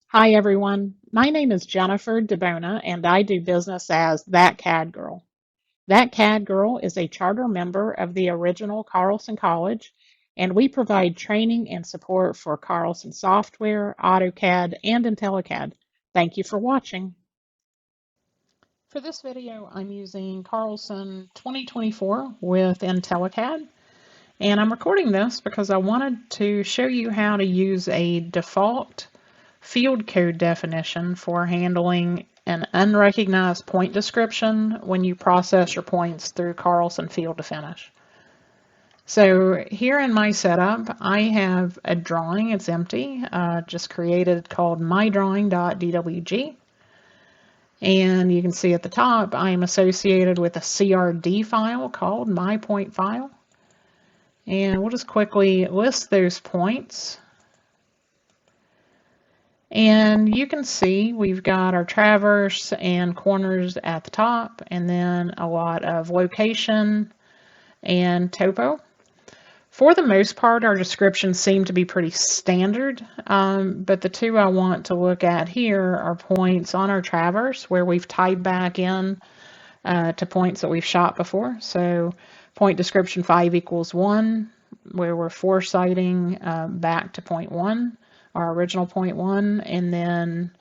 Hi everyone, my name is Jennifer DiBona and I do business as That CAD Girl. That CAD Girl is a charter member of the original Carlson College, and we provide training and support for Carlson Software, AutoCAD, and IntelliCAD. Thank you for watching. For this video, I'm using Carlson 2024 with IntelliCAD, and I'm recording this because I wanted to show you how to use a default field code definition for handling an unrecognized point description when you process your points through Carlson Field to Finish. So here in my setup, I have a drawing. It's empty, just created, called mydrawing.dwg. And you can see at the top, I am associated with a CRD file called myPointFile. And we'll just quickly list those points. And you can see we've got our traverse and corners at the top, and then a lot of location and topo. For the most part, our descriptions seem to be pretty standard, but the two I want to look at here are points on our traverse where we've tied back in to points that we've shot before. So point description 5 equals 1, where we're foresighting back to point 1. Our original point 1, and then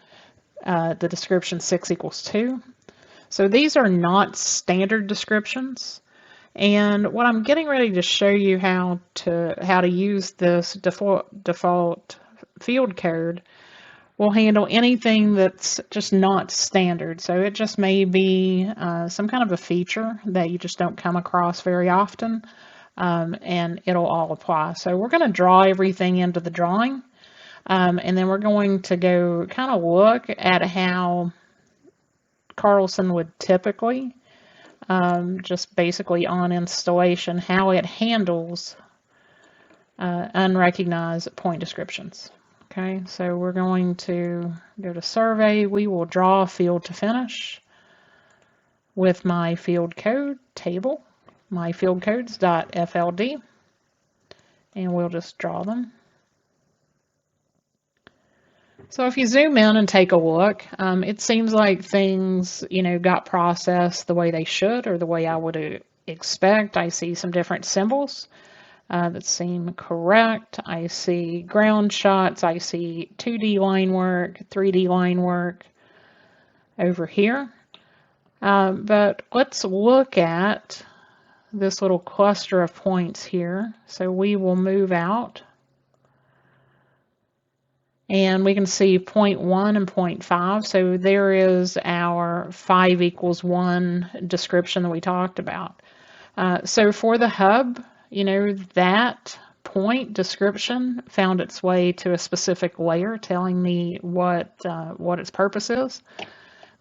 the description 6 equals 2. So these are not standard descriptions, and what I'm getting ready to show you how to use this default field code will handle anything that's just not standard. So it just may be some kind of a feature that you just don't come across very often, and it'll all apply. So we're going to draw everything into the drawing. And then we're going to go kind of look at how Carlson would typically, just basically on installation, how it handles unrecognized point descriptions. Okay, so we're going to go to Survey. We will draw a field to finish with my field code table, my fieldcodes.fld, and we'll just draw them. So if you zoom in and take a look, it seems like things, got processed the way they should, or the way I would expect. I see some different symbols that seem correct. I see ground shots. I see 2D line work, 3D line work over here. But let's look at this little cluster of points here. So we will move out. And we can see point 1 and point 5. So there is our 5 equals 1 description that we talked about. So for the hub, that point description found its way to a specific layer telling me what its purpose is.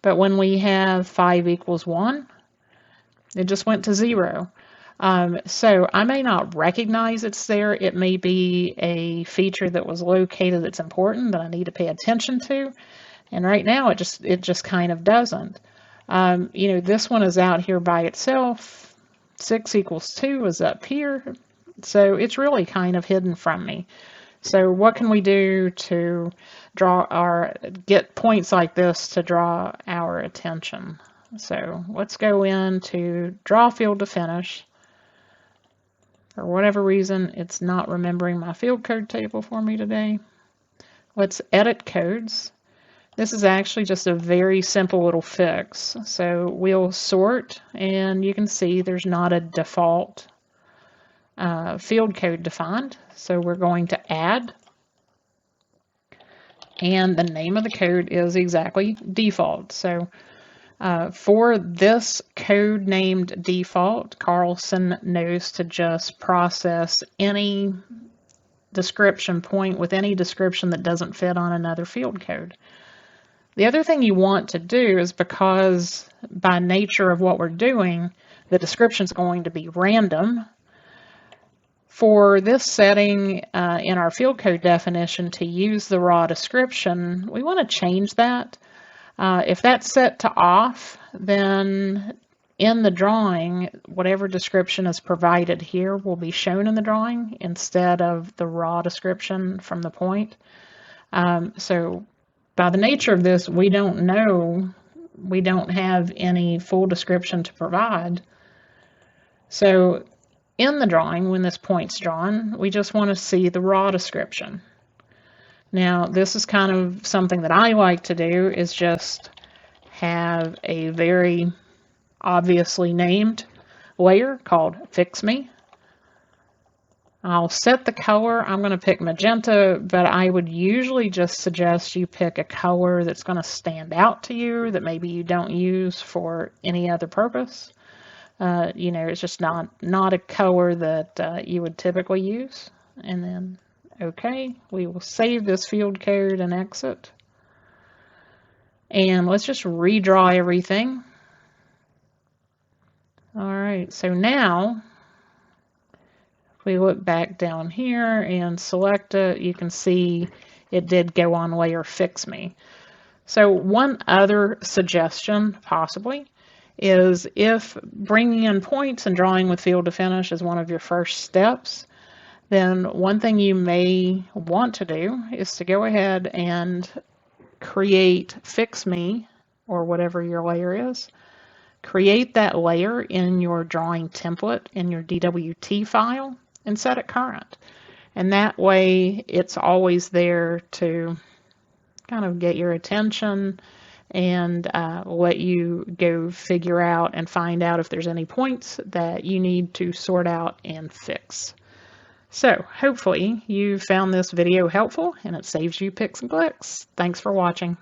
But when we have 5 equals 1, it just went to 0. So I may not recognize it's there. It may be a feature that was located that's important that I need to pay attention to. And right now it just kind of doesn't. This one is out here by itself. 6 equals 2 is up here. So it's really kind of hidden from me. So what can we do to get points like this to draw our attention? So let's go into Draw Field to Finish. For whatever reason, it's not remembering my field code table for me today. Let's edit codes. This is actually just a very simple little fix. So we'll sort, and you can see there's not a default field code defined. So we're going to add, and the name of the code is exactly default. So for this code named default, Carlson knows to just process any description point with any description that doesn't fit on another field code. The other thing you want to do is, because by nature of what we're doing, the description is going to be random. For this setting in our field code definition to use the raw description, we want to change that. If that's set to off, then in the drawing, whatever description is provided here will be shown in the drawing instead of the raw description from the point. So by the nature of this, we don't know, we don't have any full description to provide. So in the drawing, when this point's drawn, we just want to see the raw description. Now, this is kind of something that I like to do, is just have a very obviously named layer called Fix Me. I'll set the color. I'm going to pick magenta, but I would usually just suggest you pick a color that's going to stand out to you, that maybe you don't use for any other purpose. You know, it's just not a color that you would typically use. And then, okay, we will save this field code and exit. And let's just redraw everything. All right, so now if we look back down here and select it, you can see it did go on layer Fix Me. So one other suggestion possibly is, if bringing in points and drawing with field to finish is one of your first steps, then one thing you may want to do is to go ahead and create Fix Me, or whatever your layer is. Create that layer in your drawing template in your DWT file and set it current. And that way it's always there to kind of get your attention and let you go figure out and find out if there's any points that you need to sort out and fix. So hopefully you found this video helpful and it saves you picks and clicks. Thanks for watching.